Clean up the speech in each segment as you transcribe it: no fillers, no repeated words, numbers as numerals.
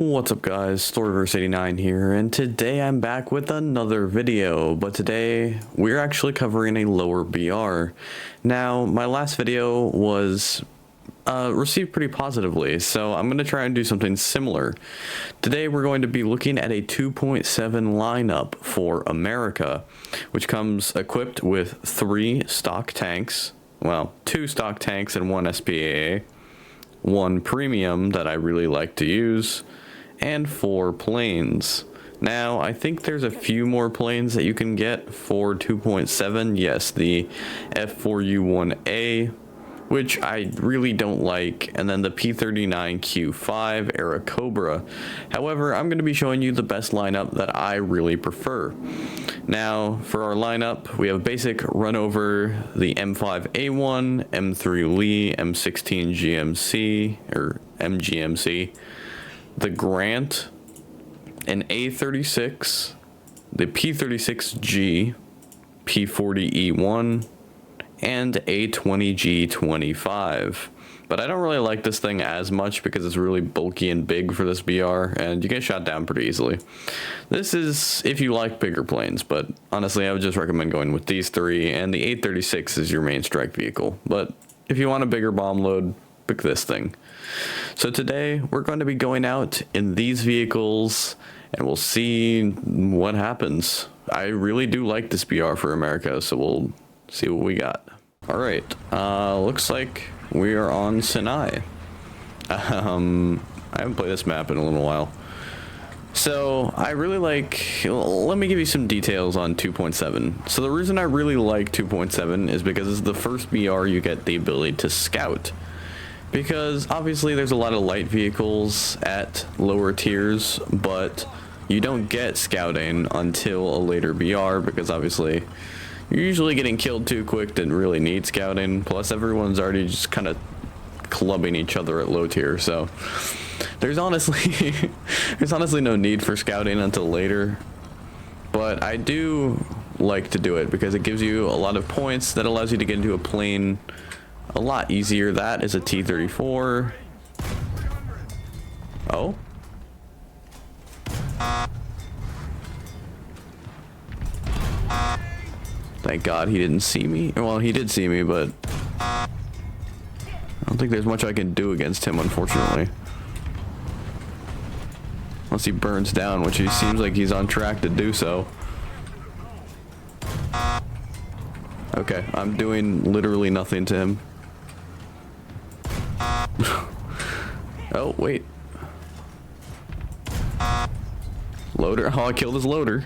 What's up guys, Storyverse89 here, and today I'm back with another video, but today we're actually covering a lower BR. Now, my last video was received pretty positively, so I'm going to try and do something similar. Today we're going to be looking at a 2.7 lineup for America, which comes equipped with 3 stock tanks, well, 2 stock tanks and 1 SPAA, 1 premium that I really like to use, and 4 planes. Now, I think there's a few more planes that you can get for 2.7. Yes, the F4U1A, which I really don't like, and then the P39Q5 Airacobra. However, I'm going to be showing you the best lineup that I really prefer. Now, for our lineup, we have basic run over the M5A1, M3 Lee, M16 GMC, or MGMC, the Grant, an A36, the P36G, P40E1, and A20G25. But I don't really like this thing as much because it's really bulky and big for this BR, and you get shot down pretty easily. This is if you like bigger planes, but honestly I would just recommend going with these 3, and the A36 is your main strike vehicle. But if you want a bigger bomb load, pick this thing. So today we're going to be going out in these vehicles and we'll see what happens. I really do like this BR for America, so we'll see what we got. Alright, looks like we are on Sinai. I haven't played this map in a little while. So, I really like, let me give you some details on 2.7. So the reason I really like 2.7 is because it's the first BR you get the ability to scout. Because obviously there's a lot of light vehicles at lower tiers, but you don't get scouting until a later BR because obviously you're usually getting killed too quick to really need scouting, plus everyone's already just kind of clubbing each other at low tier, so there's honestly no need for scouting until later. But I do like to do it because it gives you a lot of points that allows you to get into a plane a lot easier. That is a T-34. Oh? Thank God he didn't see me. Well, he did see me, but I don't think there's much I can do against him, unfortunately. Unless he burns down, which he seems like he's on track to do so. Okay, I'm doing literally nothing to him. Oh, wait. Loader. Oh, I killed his loader.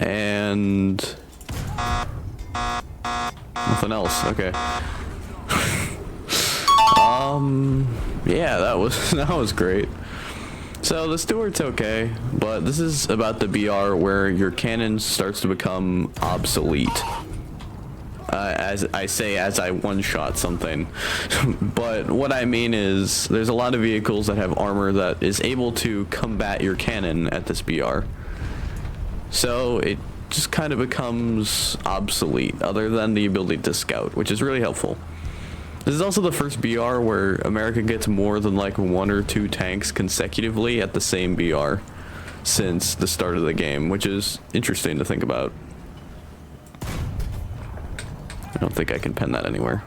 And nothing else. Okay. Yeah, that was great. So the Stuart's okay, but this is about the BR where your cannon starts to become obsolete. As I one-shot something. But what I mean is there's a lot of vehicles that have armor that is able to combat your cannon at this BR. So it just kind of becomes obsolete other than the ability to scout, which is really helpful. This is also the first BR where America gets more than like 1 or 2 tanks consecutively at the same BR since the start of the game, which is interesting to think about. I don't think I can pen that anywhere.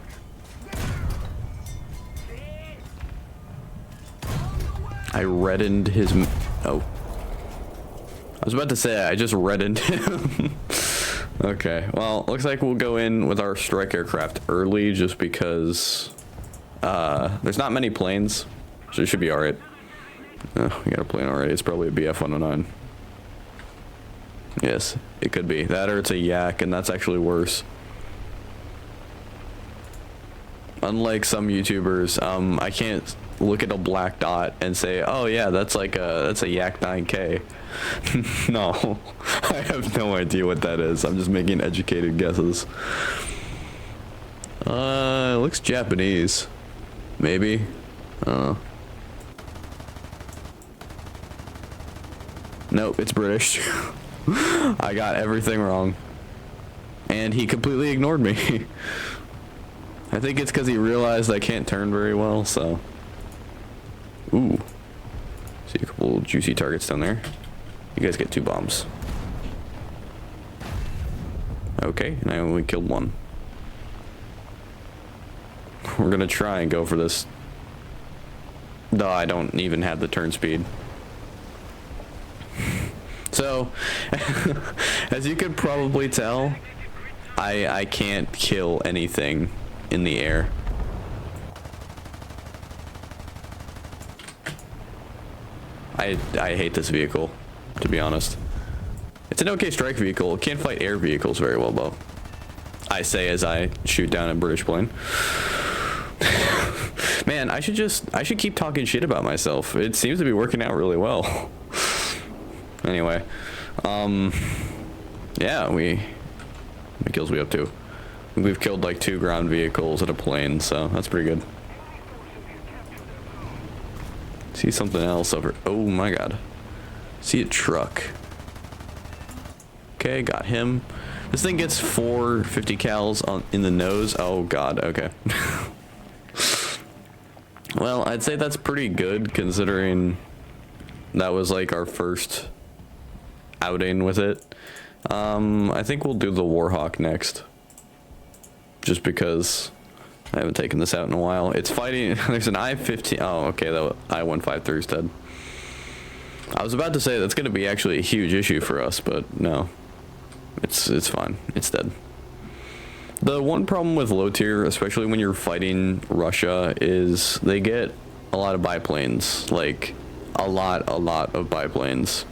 I reddened his... Oh. I was about to say, I just reddened him. Okay, well, looks like we'll go in with our strike aircraft early just because there's not many planes, so it should be alright. Oh, we got a plane already. It's probably a BF-109. Yes, it could be. That or it's a Yak, and that's actually worse. Unlike some YouTubers, I can't look at a black dot and say, oh yeah, that's a Yak 9K. No, I have no idea what that is. I'm just making educated guesses. It looks Japanese. Maybe. Nope, it's British. I got everything wrong. And he completely ignored me. I think it's because he realized I can't turn very well, so Ooh. See a couple juicy targets down there. You guys get 2 bombs. Okay, and I only killed 1. We're gonna try and go for this. No, I don't even have the turn speed. So, as you could probably tell, I can't kill anything in the air. I hate this vehicle, to be honest. It's an okay strike vehicle. It can't fight air vehicles very well, though. I say as I shoot down a British plane. Man, I should keep talking shit about myself. It seems to be working out really well. Anyway, yeah, how many kills we up to? We've killed like 2 ground vehicles and a plane, so that's pretty good. See something else over. Oh my god. See a truck. Okay, got him. This thing gets 4 50 cals in the nose. Oh god, okay. Well, I'd say that's pretty good considering that was like our first outing with it. I think we'll do the Warhawk next. Just because I haven't taken this out in a while. It's fighting, there's an I-15, oh okay, that I-153 is dead. I was about to say that's going to be actually a huge issue for us, but no. It's fine, it's dead. The one problem with low tier, especially when you're fighting Russia, is they get a lot of biplanes, like a lot of biplanes.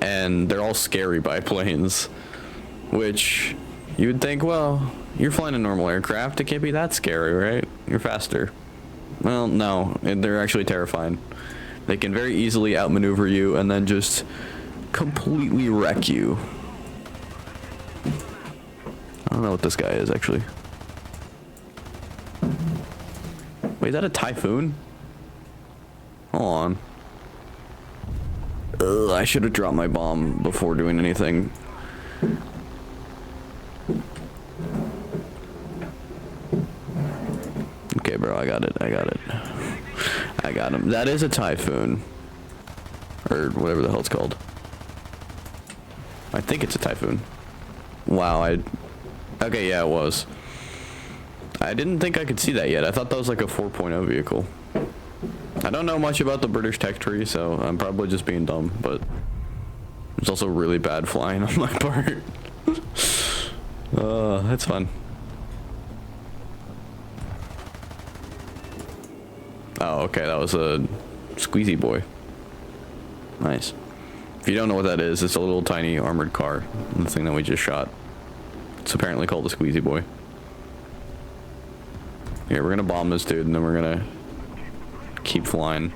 And they're all scary biplanes, which you would think, well, you're flying a normal aircraft, it can't be that scary, right? You're faster. Well, no, they're actually terrifying. They can very easily outmaneuver you and then just completely wreck you. I don't know what this guy is, actually. Wait, is that a Typhoon? Hold on. Ugh, I should have dropped my bomb before doing anything. Okay, bro, I got it. I got him. That is a Typhoon. Or whatever the hell it's called. I think it's a Typhoon. Wow, okay, yeah, it was. I didn't think I could see that yet. I thought that was like a 4.0 vehicle. I don't know much about the British tech tree, so I'm probably just being dumb, but it's also really bad flying on my part. That's fun. Oh, okay, that was a Squeezy Boy. Nice. If you don't know what that is, it's a little tiny armored car. The thing that we just shot. It's apparently called the Squeezy Boy. Yeah, we're gonna bomb this dude, and then we're gonna keep flying.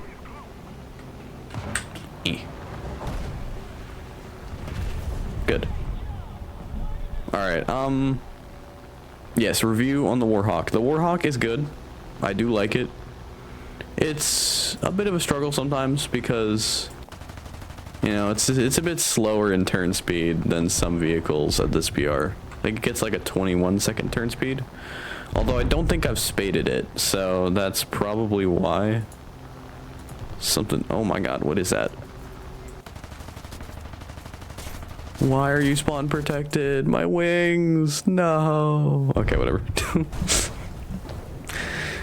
Good. Alright, yes, review on the Warhawk. The Warhawk is good. I do like it. It's a bit of a struggle sometimes because, you know, it's a bit slower in turn speed than some vehicles at this BR. I think it gets like a 21-second turn speed. Although I don't think I've spaded it, so that's probably why. Something, oh my god, what is that? Why are you spawn protected? My wings, no. Okay, whatever.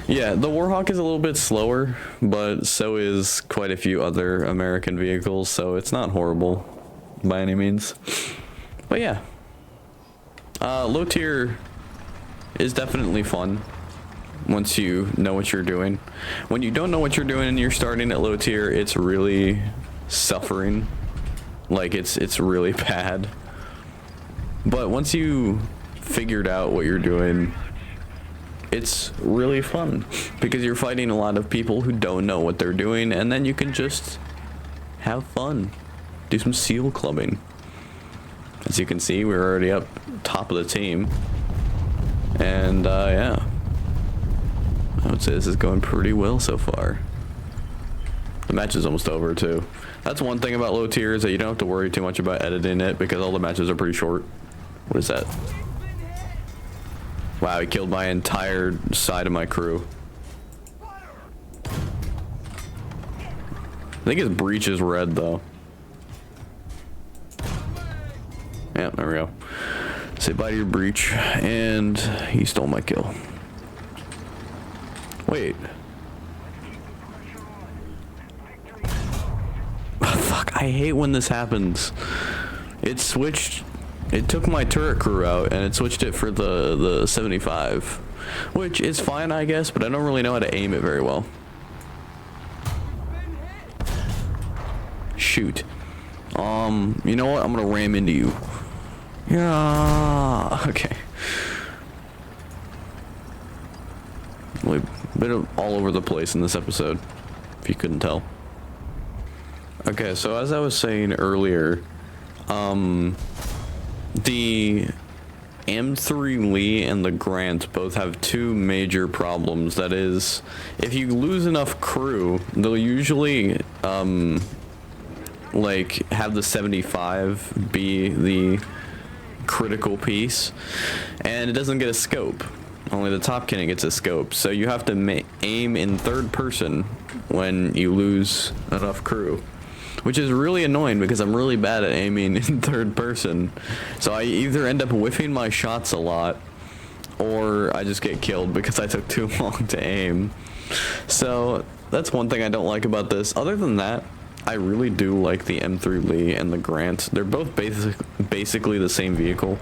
Yeah, the Warhawk is a little bit slower, but so is quite a few other American vehicles, so it's not horrible by any means. But yeah. Low tier is definitely fun once you know what you're doing. When you don't know what you're doing and you're starting at low tier, it's really suffering. Like it's really bad. But once you figured out what you're doing, it's really fun because you're fighting a lot of people who don't know what they're doing, and then you can just have fun, do some seal clubbing. As you can see, we're already up top of the team, and yeah, I would say this is going pretty well so far. The match is almost over too. That's one thing about low tier, is that you don't have to worry too much about editing it because all the matches are pretty short. What is that? Wow, he killed my entire side of my crew. I think his breach is red though. Yeah, there we go. Say bye to your breach, and he stole my kill. Wait. Fuck, I hate when this happens. It switched, it took my turret crew out and it switched it for the 75, which is fine, I guess, but I don't really know how to aim it very well. Shoot. You know what? I'm gonna ram into you. Yeah. Okay. We've been all over the place in this episode, if you couldn't tell. Okay, so as I was saying earlier, the M3 Lee and the Grant both have two major problems. That is, if you lose enough crew, they'll usually, like, have the 75 be the critical piece, and it doesn't get a scope. Only the top cannon gets a scope, so you have to aim in third person when you lose enough crew, which is really annoying because I'm really bad at aiming in third person. So I either end up whiffing my shots a lot, or I just get killed because I took too long to aim. So that's one thing I don't like about this. Other than that, I really do like the M3 Lee and the Grant. They're both basically the same vehicle.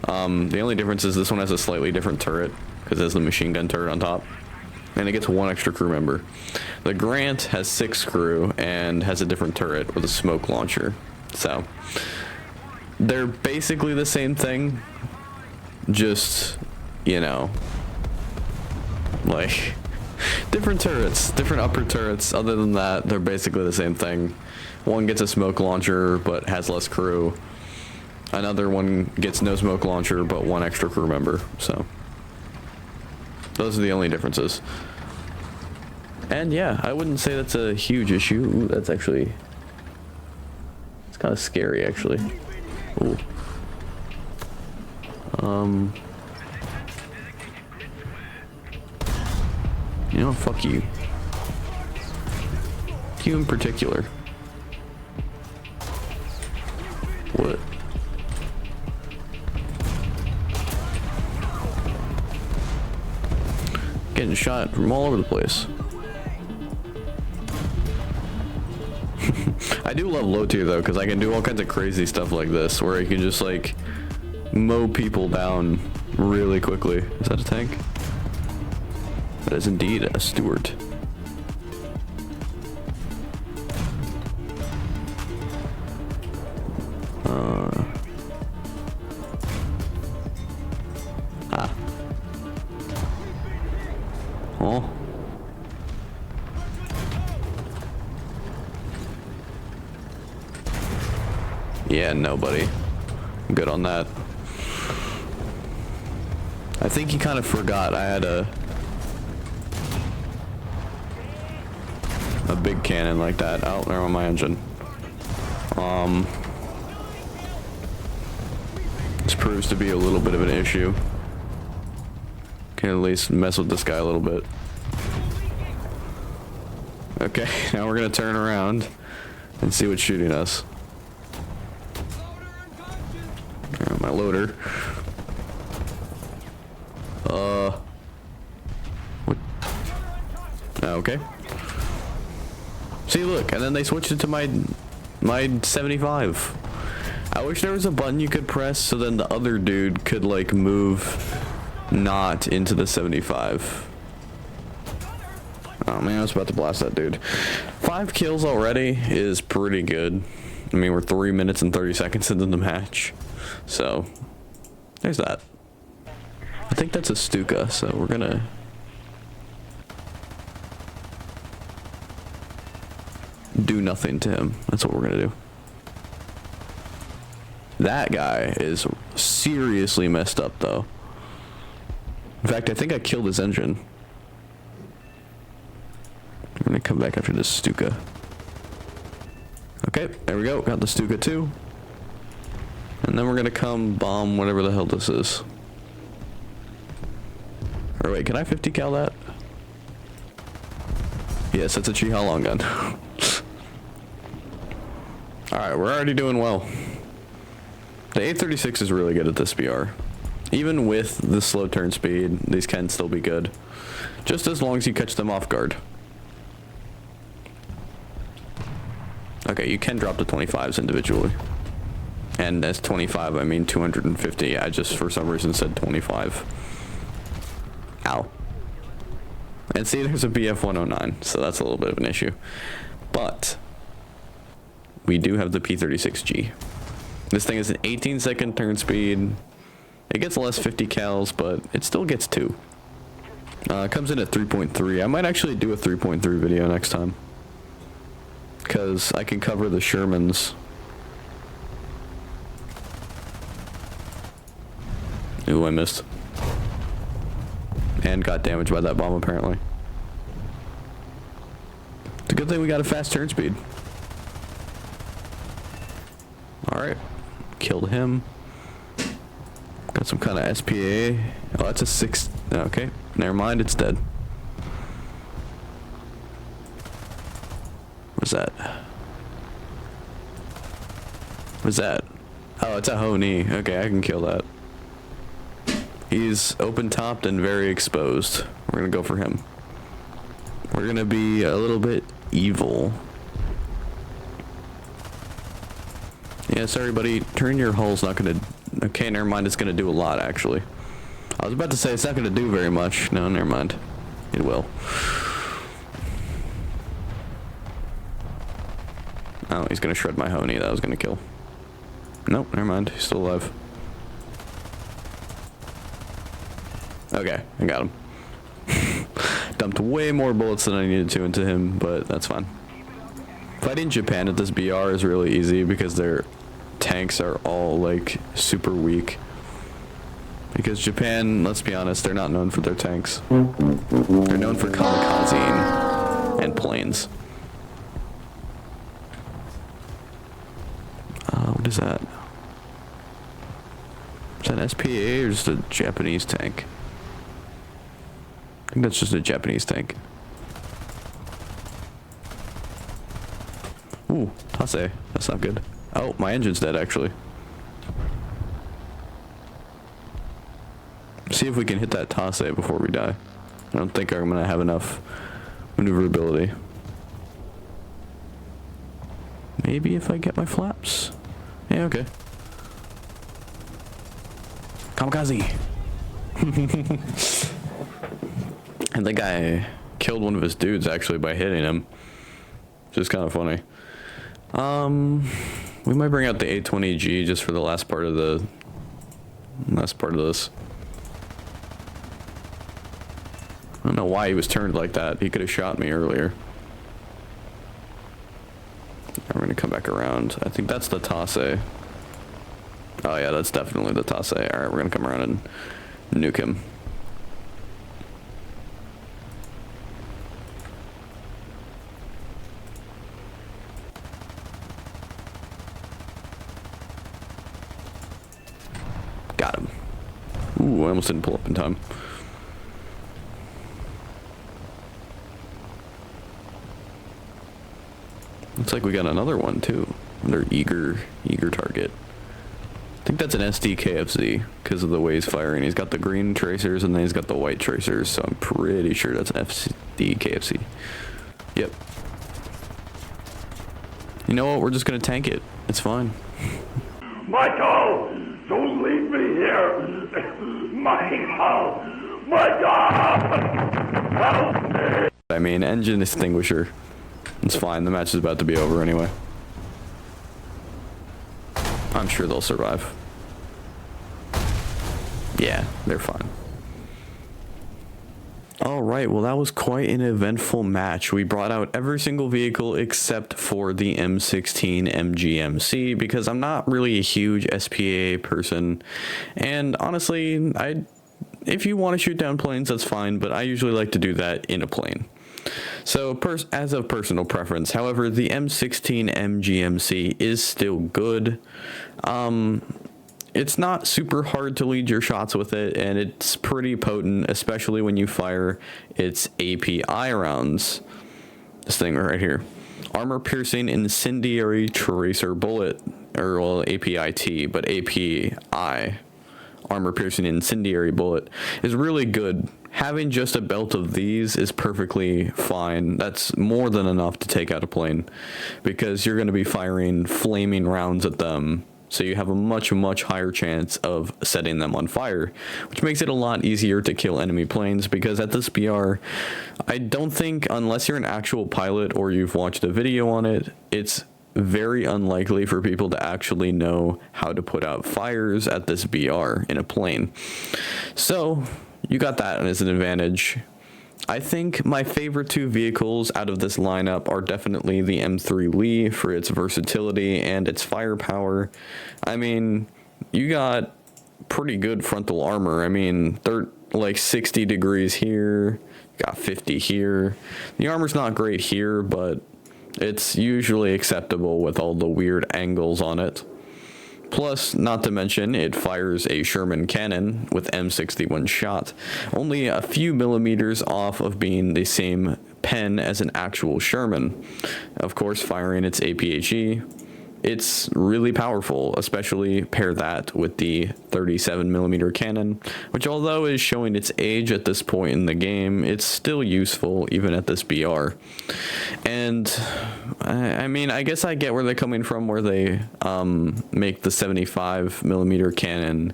The only difference is this one has a slightly different turret because it has the machine gun turret on top, and it gets one extra crew member. The Grant has 6 crew and has a different turret with a smoke launcher. So they're basically the same thing, just, you know, like, different turrets, different upper turrets. Other than that, they're basically the same thing. One gets a smoke launcher but has less crew. Another one gets no smoke launcher but one extra crew member. So those are the only differences. And yeah, I wouldn't say that's a huge issue. Ooh, that's actually, it's kind of scary actually. Ooh. You know, fuck you. You in particular. What? Getting shot from all over the place. I do love low tier though, because I can do all kinds of crazy stuff like this, where I can just like mow people down really quickly. Is that a tank? That is indeed a Stuart. Oh. Yeah, nobody. Good on that. I think he kind of forgot I had a big cannon like that. Oh, there on my engine. This proves to be a little bit of an issue. Can at least mess with this guy a little bit. Okay, now we're gonna turn around and see what's shooting us. My loader. What? Okay. See, look, and then they switched it to my 75. I wish there was a button you could press so then the other dude could like move not into the 75. Oh man, I was about to blast that dude. 5 kills already is pretty good. I mean, we're 3 minutes and 30 seconds into the match. So, there's that. I think that's a Stuka, so we're gonna... do nothing to him. That's what we're gonna do. That guy is seriously messed up, though. In fact, I think I killed his engine. I'm gonna come back after this Stuka. Okay, there we go. Got the Stuka too. And then we're gonna come bomb whatever the hell this is. Or wait, can I 50 cal that? Yes, that's a Chiha long gun. All right, we're already doing well. The A36 is really good at this BR. Even with the slow turn speed, these can still be good. Just as long as you catch them off guard. Okay, you can drop the 25s individually. And as 25, I mean 250. I just, for some reason, said 25. Ow. And see, there's a BF 109, so that's a little bit of an issue. But we do have the P36G. This thing is an 18-second turn speed. It gets less 50 cals, but it still gets 2. It comes in at 3.3. I might actually do a 3.3 video next time, because I can cover the Shermans. Ooh, I missed. And got damaged by that bomb, apparently. It's a good thing we got a fast turn speed. Alright. Killed him. Got some kind of SPA. Oh, that's a 6. Okay. Never mind, it's dead. What's that? What's that? Oh, it's a Honey. Okay, I can kill that. He's open-topped and very exposed. We're gonna go for him. We're gonna be a little bit evil. Yeah, sorry, buddy. Turn your hull's not gonna... Okay, never mind. It's gonna do a lot, actually. I was about to say it's not gonna do very much. No, never mind. It will. Oh, he's gonna shred my Honey. That was gonna kill. Nope, never mind. He's still alive. Okay, I got him. Dumped way more bullets than I needed to into him, but that's fine. Fighting Japan at this BR is really easy because their tanks are all like super weak. Because Japan, let's be honest, they're not known for their tanks. They're known for kamikaze and planes. What is that? Is that an SPA or just a Japanese tank? I think that's just a Japanese tank. Ooh, Tase. That's not good. Oh, my engine's dead, actually. See if we can hit that Tase before we die. I don't think I'm gonna have enough maneuverability. Maybe if I get my flaps. Yeah, okay. Kamikaze! I think I killed one of his dudes actually by hitting him. Just kind of funny. We might bring out the A20G just for the last part of this. I don't know why he was turned like that. He could have shot me earlier. We're gonna come back around. I think that's the Tase. Oh yeah, that's definitely the Tase. Alright, we're gonna come around and nuke him. Got him. Ooh, I almost didn't pull up in time. Looks like we got another one too. Under eager target. I think that's an SDKFZ because of the way he's firing. He's got the green tracers and then he's got the white tracers, so I'm pretty sure that's an SDKFZ. Yep. You know what? We're just gonna tank it. It's fine. Michael, don't leave me here. Michael, help me. I mean, engine extinguisher. It's fine. The match is about to be over anyway. I'm sure they'll survive. Yeah, they're fine. Alright, well that was quite an eventful match. We brought out every single vehicle except for the M16 MGMC because I'm not really a huge SPA person. And honestly, if you want to shoot down planes, that's fine, but I usually like to do that in a plane. So, as of personal preference, however, the M16 MGMC is still good. It's not super hard to lead your shots with it, and it's pretty potent, especially when you fire its API rounds. This thing right here. armor piercing incendiary tracer bullet, or well, APIT, but API, armor piercing incendiary bullet, is really good. Having just a belt of these is perfectly fine. That's more than enough to take out a plane, because you're going to be firing flaming rounds at them. So you have a much higher chance of setting them on fire, which makes it a lot easier to kill enemy planes, because at this BR, I don't think, unless you're an actual pilot or you've watched a video on it, it's very unlikely for people to actually know how to put out fires at this BR in a plane. So you got that as an advantage. I think my favorite two vehicles out of this lineup are definitely the M3 Lee for its versatility and its firepower. I mean, you got pretty good frontal armor. I mean, they're like 60 degrees here, got 50 here. The armor's not great here, but it's usually acceptable with all the weird angles on it. Plus, not to mention, it fires a Sherman cannon with M61 shot, only a few millimeters off of being the same pen as an actual Sherman. Of course, firing its APHE, it's really powerful, especially pair that with the 37mm cannon, which although is showing its age at this point in the game, it's still useful even at this BR. And I mean, I guess I get where they're coming from, where they make the 75mm cannon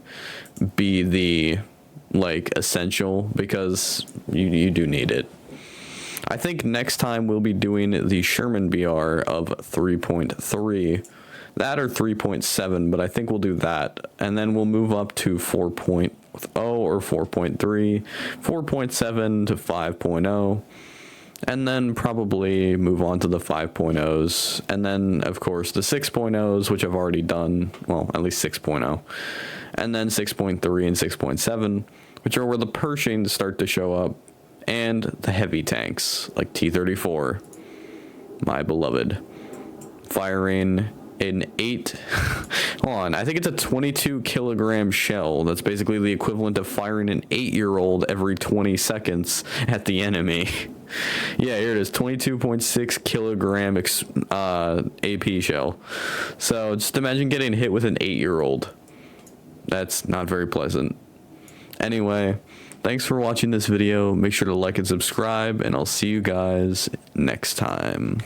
be the like essential, because you do need it. I think next time we'll be doing the Sherman BR of 3.3, that or 3.7, but I think we'll do that, and then we'll move up to 4.0 or 4.3, 4.7 to 5.0, and then probably move on to the 5.0s, and then of course the 6.0s, which I've already done, well, at least 6.0, and then 6.3 and 6.7, which are where the Pershings start to show up, and the heavy tanks like T-34, my beloved, firing an 8 hold on, I think it's a 22 kilogram shell. That's basically the equivalent of firing an 8-year-old every 20 seconds at the enemy. Yeah, here it is, 22.6 kilogram AP shell. So just imagine getting hit with an 8-year-old. That's not very pleasant. Anyway, thanks for watching this video. Make sure to like and subscribe, and I'll see you guys next time.